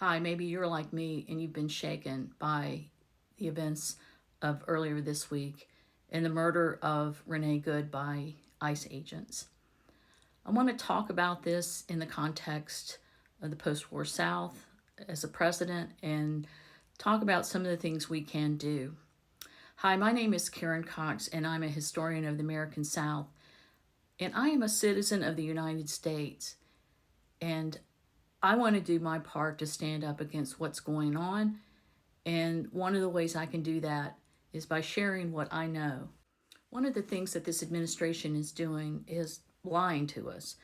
Hi, maybe you're like me and you've been shaken by the events of earlier this week and the murder of Renee Good by ICE agents. I want to talk about this in the context of the post war South as a president and talk about some of the things we can do. Hi, my name is Karen Cox, and I'm a historian of the American South, and I am a citizen of the United States. And I want to do my part to stand up against what's going on. And one of the ways I can do that is by sharing what I know. One of the things that this administration is doing is lying to us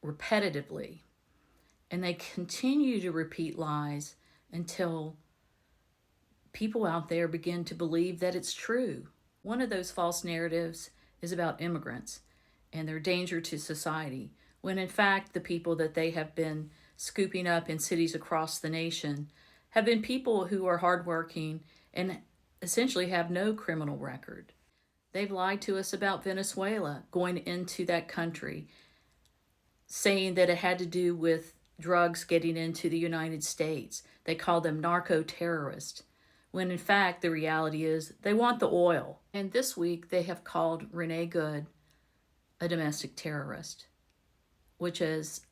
repetitively. And they continue to repeat lies until people out there begin to believe that it's true. One of those false narratives is about immigrants and their danger to society, when in fact the people that they have been scooping up in cities across the nation have been people who are hardworking and essentially have no criminal record. They've lied to us about Venezuela going into that country, saying that it had to do with drugs getting into the United States. They call them narco terrorists, when in fact the reality is they want the oil. And this week they have called Renee Good a domestic terrorist, which is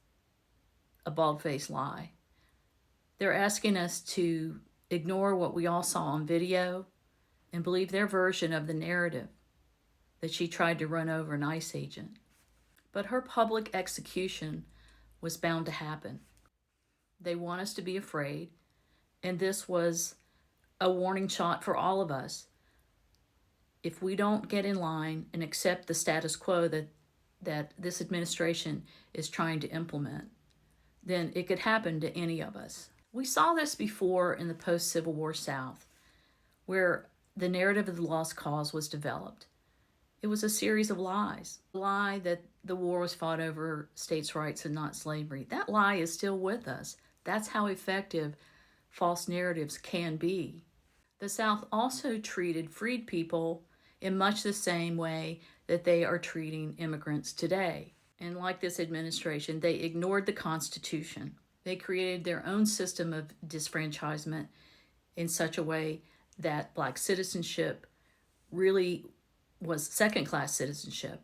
a bald-faced lie. They're asking us to ignore what we all saw on video and believe their version of the narrative that she tried to run over an ICE agent. But her public execution was bound to happen. They want us to be afraid, and this was a warning shot for all of us. If we don't get in line and accept the status quo that this administration is trying to implement, then it could happen to any of us. We saw this before in the post-Civil War South, where the narrative of the lost cause was developed. It was a series of lies. The lie that the war was fought over states' rights and not slavery. That lie is still with us. That's how effective false narratives can be. The South also treated freed people in much the same way that they are treating immigrants today. And like this administration, they ignored the Constitution. They created their own system of disfranchisement in such a way that Black citizenship really was second-class citizenship.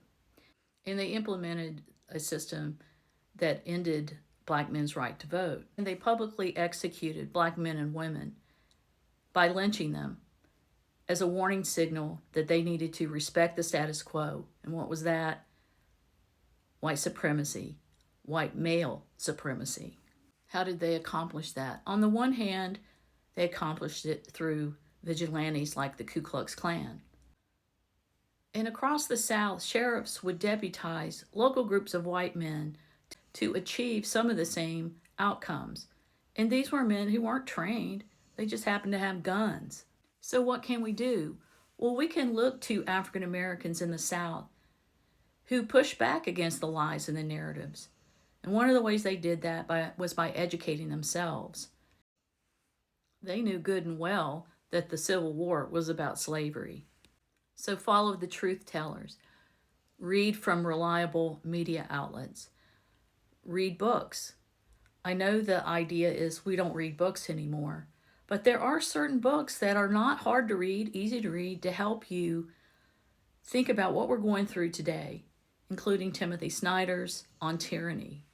And they implemented a system that ended Black men's right to vote. And they publicly executed Black men and women by lynching them as a warning signal that they needed to respect the status quo. And what was that? White supremacy, white male supremacy. How did they accomplish that? On the one hand, they accomplished it through vigilantes like the Ku Klux Klan. And across the South, sheriffs would deputize local groups of white men to achieve some of the same outcomes. And these were men who weren't trained. They just happened to have guns. So what can we do? Well, we can look to African Americans in the South who pushed back against the lies and the narratives. And one of the ways they did that was by educating themselves. They knew good and well that the Civil War was about slavery. So follow the truth tellers. Read from reliable media outlets. Read books. I know the idea is we don't read books anymore, but there are certain books that are not hard to read, easy to read, to help you think about what we're going through today, including Timothy Snyder's On Tyranny.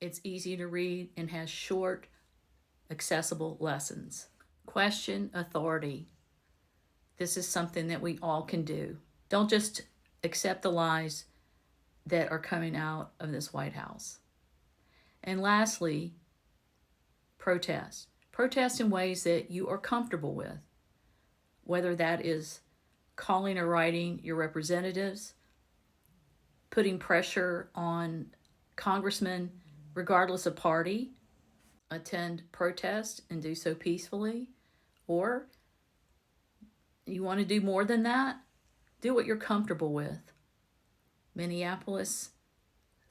It's easy to read and has short, accessible lessons. Question authority. This is something that we all can do. Don't just accept the lies that are coming out of this White House. And lastly, protest. Protest in ways that you are comfortable with, whether that is calling or writing your representatives, putting pressure on congressmen regardless of party, attend protest and do so peacefully, or you want to do more than that, do what you're comfortable with. Minneapolis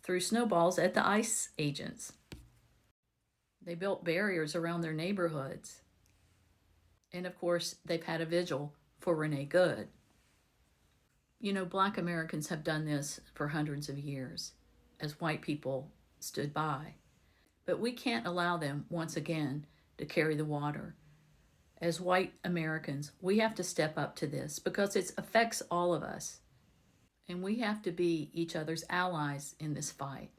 threw snowballs at the ICE agents. They built barriers around their neighborhoods. And of course, they've had a vigil for Renee Good. You know, Black Americans have done this for hundreds of years as white people stood by. But we can't allow them once again to carry the water. As white Americans, we have to step up to this because it affects all of us. And we have to be each other's allies in this fight.